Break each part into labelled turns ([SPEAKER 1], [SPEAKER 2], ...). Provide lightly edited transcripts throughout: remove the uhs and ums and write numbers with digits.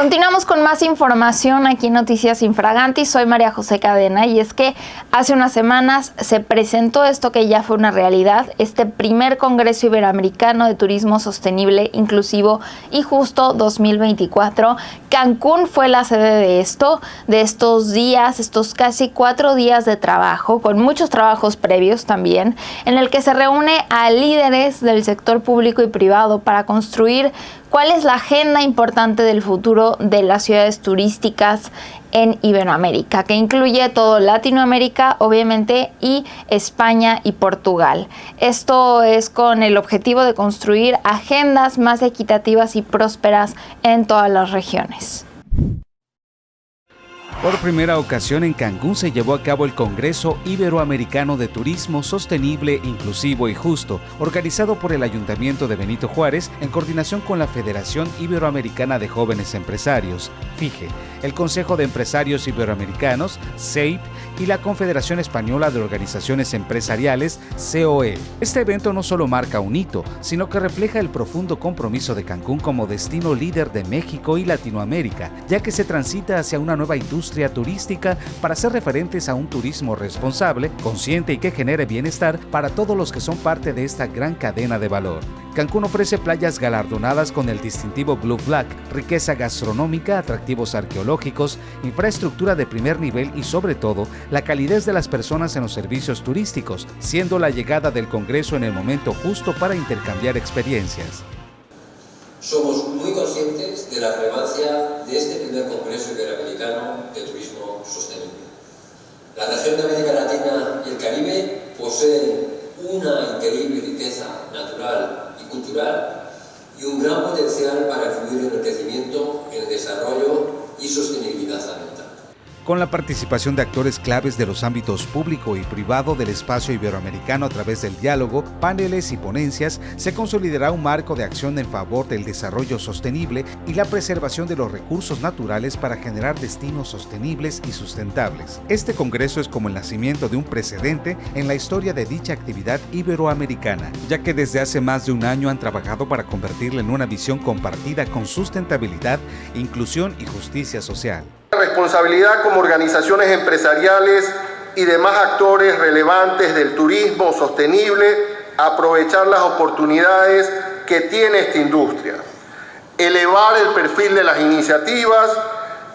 [SPEAKER 1] Continuamos con más información aquí en Noticias Infraganti. Soy María José Cadena y es que hace unas semanas se presentó esto que ya fue una realidad, este primer Congreso Iberoamericano de Turismo Sostenible, Inclusivo y Justo 2024. Cancún fue la sede de estos días, estos casi 4 días de trabajo, con muchos trabajos previos también, en el que se reúne a líderes del sector público y privado para construir cuál es la agenda importante del futuro de las ciudades turísticas en Iberoamérica, que incluye todo Latinoamérica, obviamente, y España y Portugal. Esto es con el objetivo de construir agendas más equitativas y prósperas en todas las regiones.
[SPEAKER 2] Por primera ocasión en Cancún se llevó a cabo el Congreso Iberoamericano de Turismo Sostenible, Inclusivo y Justo, organizado por el Ayuntamiento de Benito Juárez en coordinación con la Federación Iberoamericana de Jóvenes Empresarios, FIJE, el Consejo de Empresarios Iberoamericanos, CEIP, y la Confederación Española de Organizaciones Empresariales, COE. Este evento no solo marca un hito, sino que refleja el profundo compromiso de Cancún como destino líder de México y Latinoamérica, ya que se transita hacia una nueva industria turística para ser referentes a un turismo responsable, consciente y que genere bienestar para todos los que son parte de esta gran cadena de valor. Cancún ofrece playas galardonadas con el distintivo Blue Flag, riqueza gastronómica, atractivos arqueológicos, infraestructura de primer nivel y sobre todo, la calidez de las personas en los servicios turísticos, siendo la llegada del Congreso en el momento justo para intercambiar experiencias.
[SPEAKER 3] Somos muy conscientes de la relevancia de este primer Congreso Iberoamericano de Turismo Sostenible. La región de América Latina y el Caribe poseen una increíble riqueza natural y cultural y un gran potencial para influir en el crecimiento, en el desarrollo y sostenibilidad ambiental.
[SPEAKER 2] Con la participación de actores claves de los ámbitos público y privado del espacio iberoamericano a través del diálogo, paneles y ponencias, se consolidará un marco de acción en favor del desarrollo sostenible y la preservación de los recursos naturales para generar destinos sostenibles y sustentables. Este congreso es como el nacimiento de un precedente en la historia de dicha actividad iberoamericana, ya que desde hace más de un año han trabajado para convertirla en una visión compartida con sustentabilidad, inclusión y justicia social.
[SPEAKER 4] Responsabilidad como organizaciones empresariales y demás actores relevantes del turismo sostenible, aprovechar las oportunidades que tiene esta industria, elevar el perfil de las iniciativas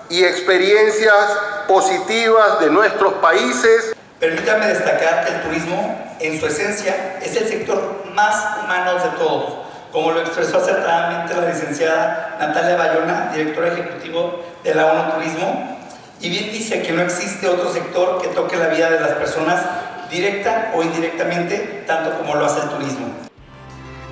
[SPEAKER 4] y experiencias positivas de nuestros países.
[SPEAKER 5] Permítanme destacar que el turismo, en su esencia, es el sector más humano de todos, como lo expresó acertadamente la licenciada Natalia Bayona, directora ejecutivo de la ONU Turismo, y bien dice que no existe otro sector que toque la vida de las personas directa o indirectamente, tanto como lo hace el turismo.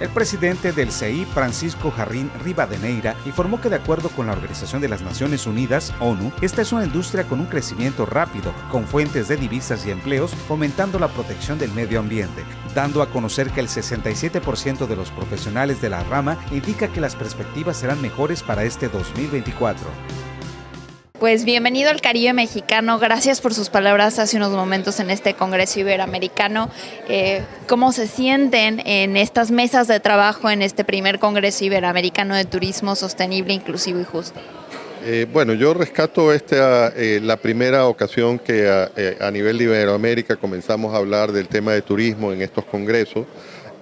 [SPEAKER 2] El presidente del CEIP, Francisco Jarrín Rivadeneira, informó que de acuerdo con la Organización de las Naciones Unidas, ONU, esta es una industria con un crecimiento rápido, con fuentes de divisas y empleos, fomentando la protección del medio ambiente, dando a conocer que el 67% de los profesionales de la rama indica que las perspectivas serán mejores para este 2024.
[SPEAKER 1] Pues bienvenido al Caribe mexicano, gracias por sus palabras hace unos momentos en este Congreso Iberoamericano. ¿Cómo se sienten en estas mesas de trabajo en este primer Congreso Iberoamericano de Turismo Sostenible, Inclusivo y Justo?
[SPEAKER 6] Bueno, yo rescato la primera ocasión que a nivel de Iberoamérica comenzamos a hablar del tema de turismo en estos congresos.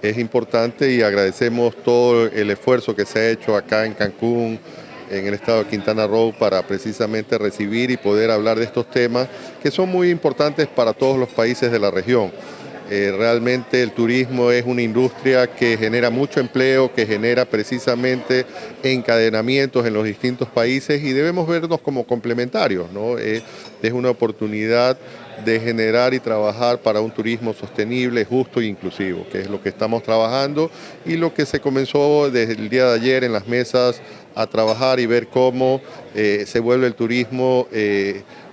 [SPEAKER 6] Es importante y agradecemos todo el esfuerzo que se ha hecho acá en Cancún, en el estado de Quintana Roo, para precisamente recibir y poder hablar de estos temas que son muy importantes para todos los países de la región. Realmente el turismo es una industria que genera mucho empleo, que genera precisamente encadenamientos en los distintos países y debemos vernos como complementarios, ¿no? Es una oportunidad de generar y trabajar para un turismo sostenible, justo e inclusivo, que es lo que estamos trabajando y lo que se comenzó desde el día de ayer en las mesas a trabajar y ver cómo se vuelve el turismo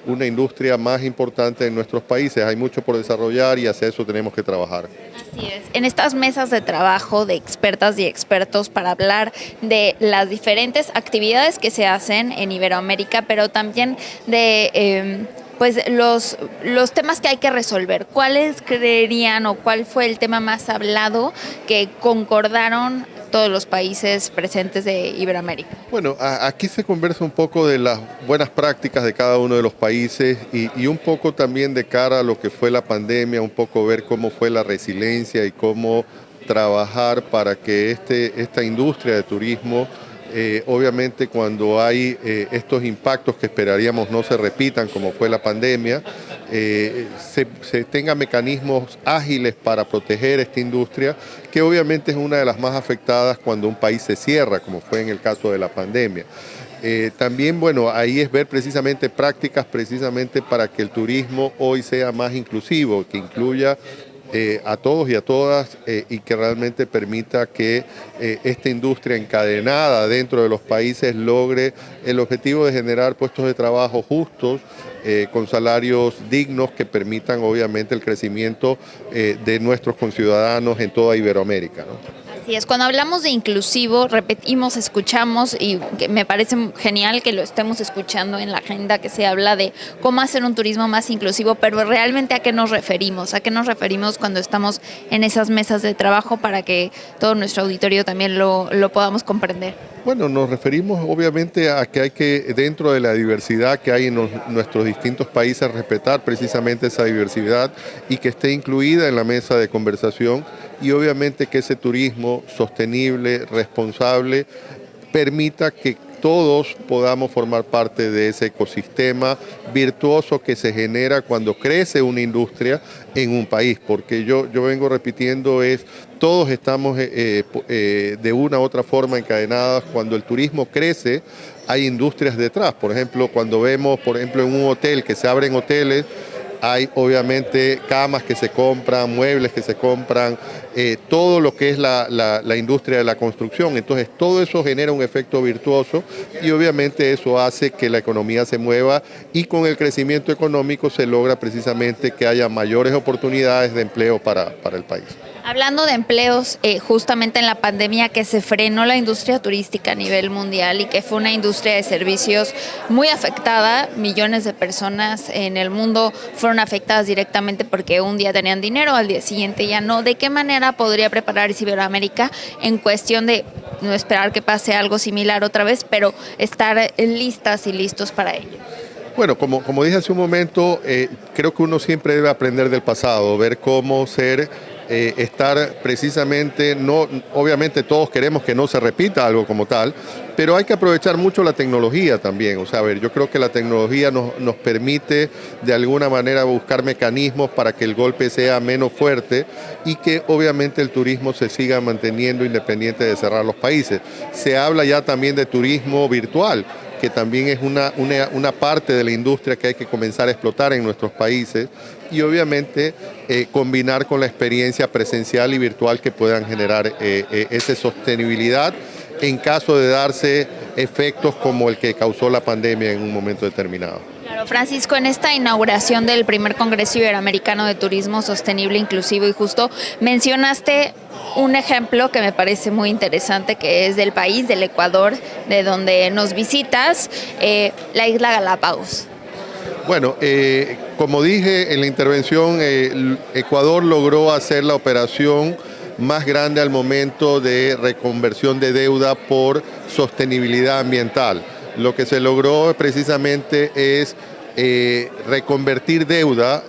[SPEAKER 6] una industria más importante en nuestros países. Hay mucho por desarrollar y hacia eso tenemos que trabajar.
[SPEAKER 1] Así es. En estas mesas de trabajo de expertas y expertos para hablar de las diferentes actividades que se hacen en Iberoamérica, pero también de pues los temas que hay que resolver. ¿Cuáles creerían o cuál fue el tema más hablado que concordaron todos los países presentes de Iberoamérica?
[SPEAKER 6] Bueno, aquí se conversa un poco de las buenas prácticas de cada uno de los países y un poco también de cara a lo que fue la pandemia, un poco ver cómo fue la resiliencia y cómo trabajar para que esta industria de turismo, obviamente cuando hay estos impactos que esperaríamos no se repitan como fue la pandemia, se tenga mecanismos ágiles para proteger esta industria, que obviamente es una de las más afectadas cuando un país se cierra, como fue en el caso de la pandemia. También, bueno, ahí es ver precisamente prácticas precisamente para que el turismo hoy sea más inclusivo, que incluya a todos y a todas y que realmente permita que esta industria encadenada dentro de los países logre el objetivo de generar puestos de trabajo justos, con salarios dignos que permitan obviamente el crecimiento de nuestros conciudadanos en toda Iberoamérica, ¿no?
[SPEAKER 1] Así es, cuando hablamos de inclusivo, repetimos, escuchamos y me parece genial que lo estemos escuchando en la agenda, que se habla de cómo hacer un turismo más inclusivo, pero realmente ¿a qué nos referimos? ¿A qué nos referimos cuando estamos en esas mesas de trabajo para que todo nuestro auditorio también lo podamos comprender?
[SPEAKER 6] Bueno, nos referimos obviamente a que hay que, dentro de la diversidad que hay en nuestros distintos países, respetar precisamente esa diversidad y que esté incluida en la mesa de conversación y obviamente que ese turismo sostenible, responsable, permita que todos podamos formar parte de ese ecosistema virtuoso que se genera cuando crece una industria en un país, porque yo vengo repitiendo todos estamos de una u otra forma encadenados. Cuando el turismo crece, hay industrias detrás. Por ejemplo, cuando vemos, en un hotel, que se abren hoteles, hay obviamente camas que se compran, muebles que se compran, todo lo que es la industria de la construcción. Entonces todo eso genera un efecto virtuoso y obviamente eso hace que la economía se mueva y con el crecimiento económico se logra precisamente que haya mayores oportunidades de empleo para el país.
[SPEAKER 1] Hablando de empleos, justamente en la pandemia que se frenó la industria turística a nivel mundial y que fue una industria de servicios muy afectada, millones de personas en el mundo fueron afectadas directamente porque un día tenían dinero, al día siguiente ya no. ¿De qué manera podría prepararse Iberoamérica en cuestión de no esperar que pase algo similar otra vez, pero estar listas y listos para ello?
[SPEAKER 6] Bueno, como dije hace un momento, creo que uno siempre debe aprender del pasado, ver cómo estar precisamente, obviamente todos queremos que no se repita algo como tal, pero hay que aprovechar mucho la tecnología también. O sea, yo creo que la tecnología nos permite de alguna manera buscar mecanismos para que el golpe sea menos fuerte y que obviamente el turismo se siga manteniendo independiente de cerrar los países. Se habla ya también de turismo virtual, que también es una parte de la industria que hay que comenzar a explotar en nuestros países y obviamente combinar con la experiencia presencial y virtual que puedan generar esa sostenibilidad en caso de darse efectos como el que causó la pandemia en un momento determinado.
[SPEAKER 1] Claro, Francisco, en esta inauguración del primer Congreso Iberoamericano de Turismo Sostenible, Inclusivo y Justo, mencionaste un ejemplo que me parece muy interesante, que es del país, del Ecuador, de donde nos visitas, la isla Galápagos.
[SPEAKER 6] Bueno, como dije en la intervención, Ecuador logró hacer la operación más grande al momento de reconversión de deuda por sostenibilidad ambiental. Lo que se logró precisamente es reconvertir deuda,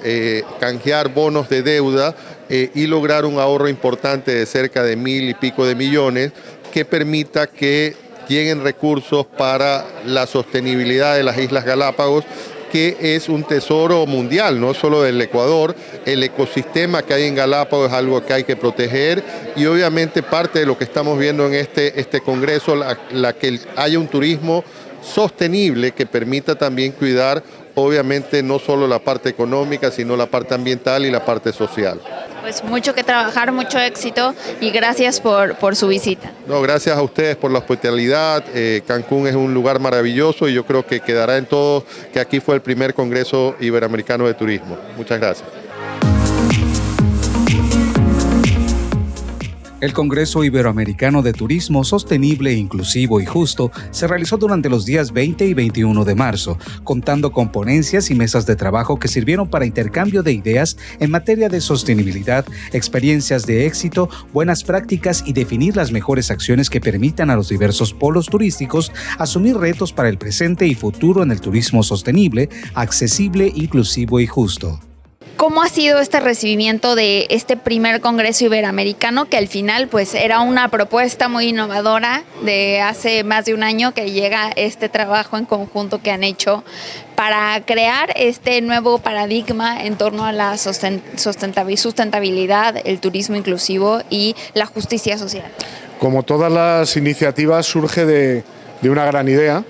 [SPEAKER 6] canjear bonos de deuda y lograr un ahorro importante de cerca de 1.000 y pico de millones que permita que lleguen recursos para la sostenibilidad de las Islas Galápagos, que es un tesoro mundial, no solo del Ecuador. El ecosistema que hay en Galápagos es algo que hay que proteger y obviamente parte de lo que estamos viendo en este congreso, la que haya un turismo sostenible que permita también cuidar obviamente no solo la parte económica, sino la parte ambiental y la parte social.
[SPEAKER 1] Pues mucho que trabajar, mucho éxito y gracias por su visita.
[SPEAKER 6] No, gracias a ustedes por la hospitalidad. Cancún es un lugar maravilloso y yo creo que quedará en todos que aquí fue el primer Congreso Iberoamericano de Turismo. Muchas gracias.
[SPEAKER 2] El Congreso Iberoamericano de Turismo Sostenible, Inclusivo y Justo se realizó durante los días 20 y 21 de marzo, contando con ponencias y mesas de trabajo que sirvieron para intercambio de ideas en materia de sostenibilidad, experiencias de éxito, buenas prácticas y definir las mejores acciones que permitan a los diversos polos turísticos asumir retos para el presente y futuro en el turismo sostenible, accesible, inclusivo y justo.
[SPEAKER 1] ¿Cómo ha sido este recibimiento de este primer Congreso Iberoamericano, que al final pues era una propuesta muy innovadora de hace más de un año, que llega este trabajo en conjunto que han hecho para crear este nuevo paradigma en torno a la sustentabilidad, el turismo inclusivo y la justicia social?
[SPEAKER 7] Como todas las iniciativas, surge de una gran idea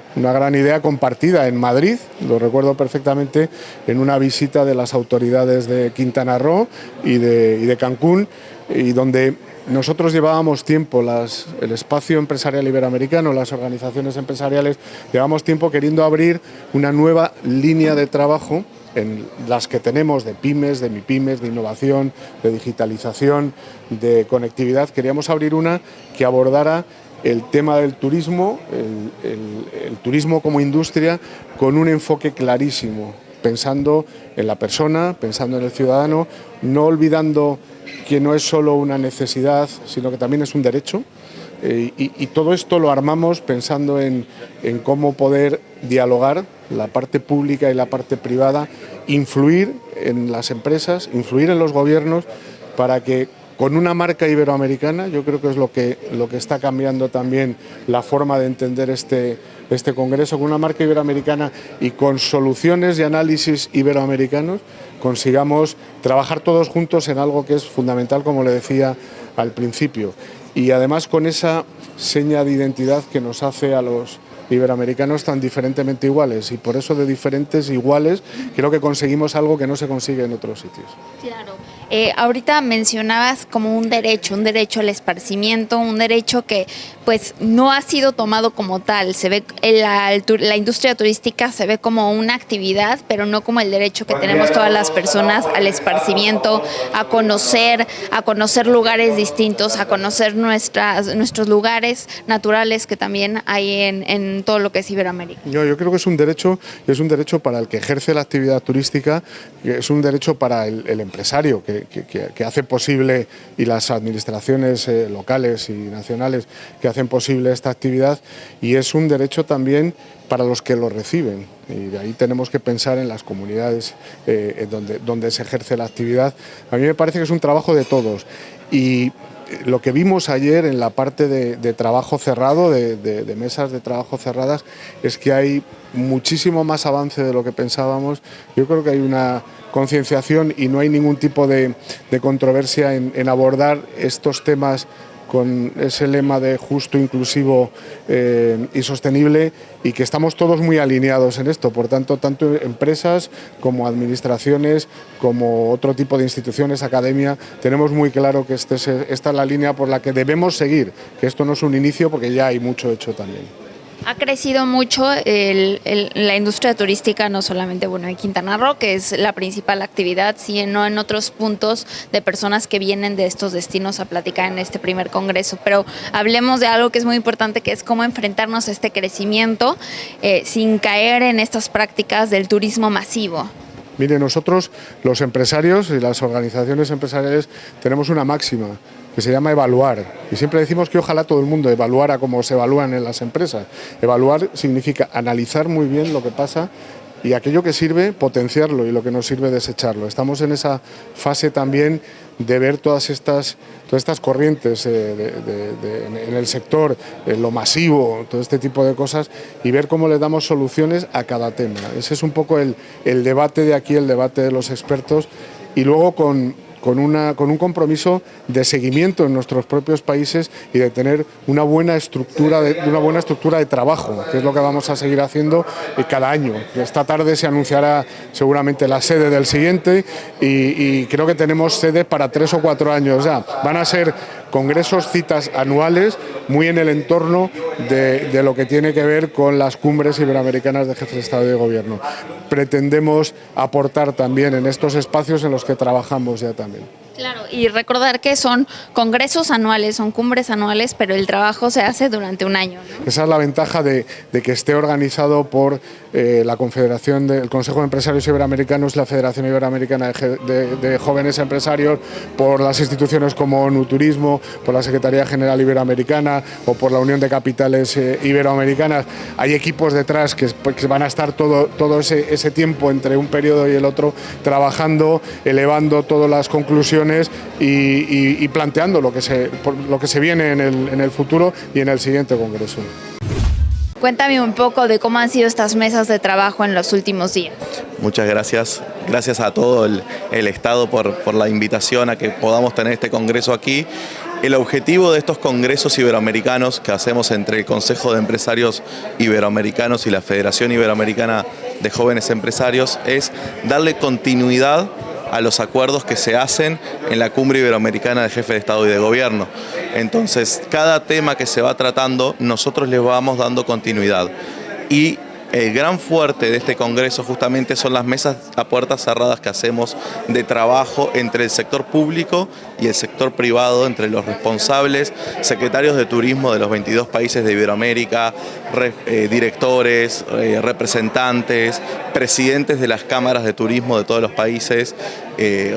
[SPEAKER 7] compartida en Madrid, lo recuerdo perfectamente, en una visita de las autoridades de Quintana Roo y de Cancún, y donde nosotros llevábamos tiempo, el espacio empresarial iberoamericano, las organizaciones empresariales, llevábamos tiempo queriendo abrir una nueva línea de trabajo en las que tenemos de pymes, de mipymes, de innovación, de digitalización, de conectividad. Queríamos abrir una que abordara el tema del turismo, el turismo como industria, con un enfoque clarísimo, pensando en la persona, pensando en el ciudadano, no olvidando que no es solo una necesidad, sino que también es un derecho. Y todo esto lo armamos pensando en cómo poder dialogar la parte pública y la parte privada, influir en las empresas, influir en los gobiernos, para que con una marca iberoamericana, yo creo que es lo que está cambiando también la forma de entender este congreso, con una marca iberoamericana y con soluciones y análisis iberoamericanos, consigamos trabajar todos juntos en algo que es fundamental, como le decía al principio. Y además con esa seña de identidad que nos hace a los iberoamericanos tan diferentemente iguales, y por eso de diferentes iguales creo que conseguimos algo que no se consigue en otros sitios. Claro.
[SPEAKER 1] Ahorita mencionabas como un derecho al esparcimiento, un derecho que pues no ha sido tomado como tal. Se ve la industria turística se ve como una actividad, pero no como el derecho que tenemos todas las personas al esparcimiento, a conocer lugares distintos, a conocer nuestros lugares naturales que también hay en todo lo que es Iberoamérica.
[SPEAKER 7] Yo creo que es un derecho para el que ejerce la actividad turística, es un derecho para el empresario que hace posible, y las administraciones locales y nacionales que hacen posible esta actividad, y es un derecho también para los que lo reciben, y de ahí tenemos que pensar en las comunidades donde se ejerce la actividad. A mí me parece que es un trabajo de todos, y lo que vimos ayer en la parte de trabajo cerrado, de mesas de trabajo cerradas, es que hay muchísimo más avance de lo que pensábamos. Yo creo que hay una concienciación y no hay ningún tipo de controversia en abordar estos temas con ese lema de justo, inclusivo y sostenible, y que estamos todos muy alineados en esto. Por tanto, tanto empresas como administraciones, como otro tipo de instituciones, academia, tenemos muy claro que esta es la línea por la que debemos seguir, que esto no es un inicio, porque ya hay mucho hecho también.
[SPEAKER 1] Ha crecido mucho la industria turística, no solamente en Quintana Roo, que es la principal actividad, sino en otros puntos de personas que vienen de estos destinos a platicar en este primer congreso. Pero hablemos de algo que es muy importante, que es cómo enfrentarnos a este crecimiento sin caer en estas prácticas del turismo masivo.
[SPEAKER 7] Mire, nosotros los empresarios y las organizaciones empresariales tenemos una máxima que se llama evaluar, y siempre decimos que ojalá todo el mundo evaluara como se evalúan en las empresas. Evaluar significa analizar muy bien lo que pasa, y aquello que sirve, potenciarlo, y lo que no sirve, desecharlo. Estamos en esa fase también de ver todas estas corrientes en el sector, lo masivo, todo este tipo de cosas, y ver cómo le damos soluciones a cada tema. Ese es un poco el debate de aquí, el debate de los expertos, y luego con un compromiso de seguimiento en nuestros propios países y de tener una buena estructura de trabajo, que es lo que vamos a seguir haciendo cada año. Esta tarde se anunciará seguramente la sede del siguiente, y creo que tenemos sede para 3 o 4 años ya. Van a ser congresos, citas anuales, muy en el entorno de lo que tiene que ver con las cumbres iberoamericanas de jefes de Estado y de Gobierno. Pretendemos aportar también en estos espacios en los que trabajamos ya también.
[SPEAKER 1] Claro, y recordar que son congresos anuales, son cumbres anuales, pero el trabajo se hace durante un año, ¿no?
[SPEAKER 7] Esa es la ventaja de que esté organizado por la Confederación del Consejo de Empresarios Iberoamericanos, la Federación Iberoamericana de Jóvenes Empresarios, por las instituciones como ONU Turismo, por la Secretaría General Iberoamericana o por la Unión de Capitales Iberoamericanas. Hay equipos detrás que van a estar todo ese tiempo entre un periodo y el otro trabajando, elevando todas las conclusiones y planteando lo que se viene en el futuro y en el siguiente congreso.
[SPEAKER 1] Cuéntame un poco de cómo han sido estas mesas de trabajo en los últimos días.
[SPEAKER 8] Muchas gracias. Gracias a todo el Estado por la invitación a que podamos tener este congreso aquí. El objetivo de estos congresos iberoamericanos que hacemos entre el Consejo de Empresarios Iberoamericanos y la Federación Iberoamericana de Jóvenes Empresarios es darle continuidad a los acuerdos que se hacen en la Cumbre Iberoamericana de Jefes de Estado y de Gobierno. Entonces, cada tema que se va tratando, nosotros le vamos dando continuidad. Y el gran fuerte de este congreso justamente son las mesas a puertas cerradas que hacemos de trabajo entre el sector público y el sector privado, entre los responsables, secretarios de turismo de los 22 países de Iberoamérica, directores, representantes, presidentes de las cámaras de turismo de todos los países,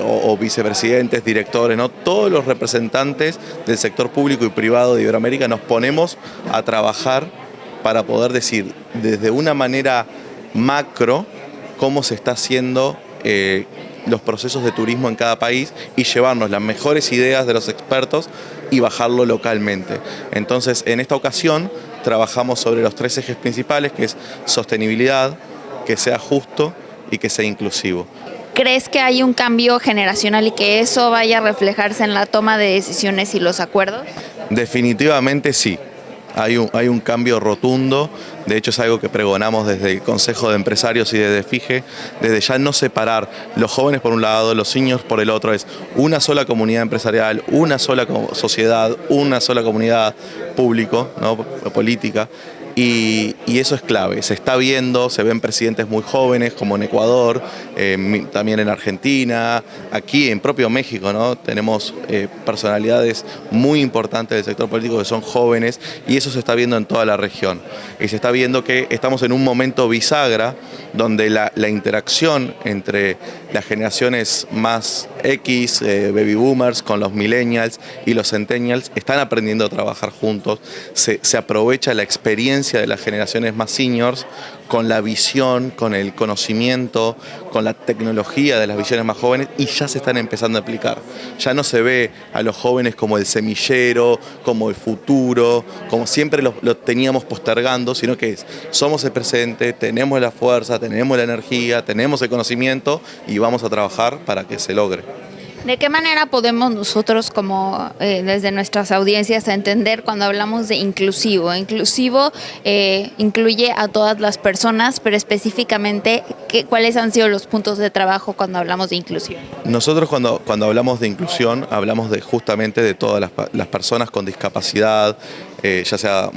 [SPEAKER 8] o vicepresidentes, directores, ¿no? Todos los representantes del sector público y privado de Iberoamérica nos ponemos a trabajar para poder decir desde una manera macro cómo se está haciendo los procesos de turismo en cada país y llevarnos las mejores ideas de los expertos y bajarlo localmente. Entonces, en esta ocasión trabajamos sobre los 3 ejes principales, que es sostenibilidad, que sea justo y que sea inclusivo.
[SPEAKER 1] ¿Crees que hay un cambio generacional y que eso vaya a reflejarse en la toma de decisiones y los acuerdos?
[SPEAKER 8] Definitivamente sí. Hay un cambio rotundo, de hecho es algo que pregonamos desde el Consejo de Empresarios y desde FIGE, desde ya no separar los jóvenes por un lado, los seniors por el otro, es una sola comunidad empresarial, una sola sociedad, una sola comunidad público, ¿no? Política. Y eso es clave, se está viendo, se ven presidentes muy jóvenes como en Ecuador, también en Argentina, aquí en propio México, ¿no? Tenemos personalidades muy importantes del sector político que son jóvenes y eso se está viendo en toda la región. Y se está viendo que estamos en un momento bisagra donde la interacción entre las generaciones más X, baby boomers, con los millennials y los centennials están aprendiendo a trabajar juntos, se aprovecha la experiencia de las generaciones más seniors con la visión, con el conocimiento, con la tecnología de las visiones más jóvenes y ya se están empezando a aplicar. Ya no se ve a los jóvenes como el semillero, como el futuro, como siempre lo teníamos postergando, sino que somos el presente, tenemos la fuerza, tenemos la energía, tenemos el conocimiento y vamos a trabajar para que se logre.
[SPEAKER 1] ¿De qué manera podemos nosotros, como desde nuestras audiencias, entender cuando hablamos de inclusivo? Inclusivo incluye a todas las personas, pero específicamente, ¿cuáles han sido los puntos de trabajo cuando hablamos de inclusión?
[SPEAKER 8] Nosotros cuando hablamos de inclusión, hablamos justamente de todas las personas con discapacidad, ya sea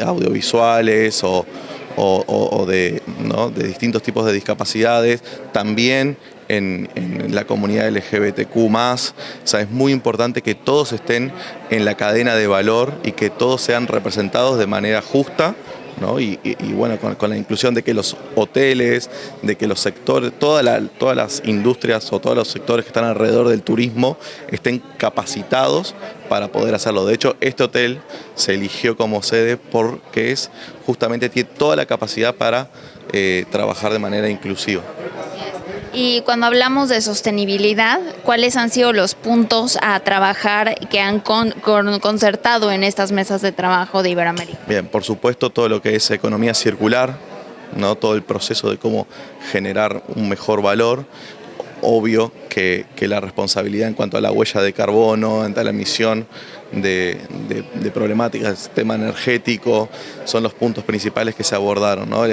[SPEAKER 8] audiovisuales o de distintos tipos de discapacidades, también en la comunidad LGBTQ+, o sea, es muy importante que todos estén en la cadena de valor y que todos sean representados de manera justa, ¿no? Y bueno, con la inclusión de que los hoteles, de que los sectores, todas las industrias o todos los sectores que están alrededor del turismo estén capacitados para poder hacerlo. De hecho, este hotel se eligió como sede porque justamente tiene toda la capacidad para trabajar de manera inclusiva.
[SPEAKER 1] Y cuando hablamos de sostenibilidad, ¿cuáles han sido los puntos a trabajar que han concertado en estas mesas de trabajo de Iberoamérica?
[SPEAKER 8] Bien, por supuesto todo lo que es economía circular, ¿no? Todo el proceso de cómo generar un mejor valor. Obvio que la responsabilidad en cuanto a la huella de carbono, ante la emisión de problemáticas, tema energético, son los puntos principales que se abordaron, ¿no?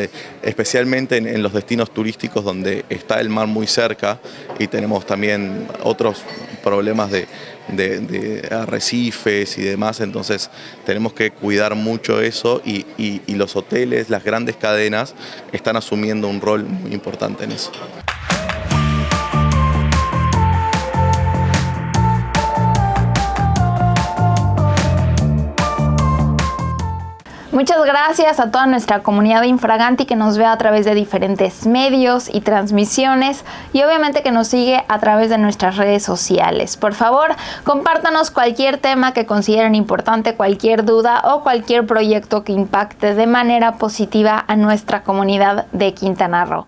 [SPEAKER 8] Especialmente en los destinos turísticos donde está el mar muy cerca y tenemos también otros problemas de arrecifes y demás, entonces tenemos que cuidar mucho eso y los hoteles, las grandes cadenas están asumiendo un rol muy importante en eso.
[SPEAKER 1] Muchas gracias a toda nuestra comunidad de Infraganti que nos ve a través de diferentes medios y transmisiones y obviamente que nos sigue a través de nuestras redes sociales. Por favor, compártanos cualquier tema que consideren importante, cualquier duda o cualquier proyecto que impacte de manera positiva a nuestra comunidad de Quintana Roo.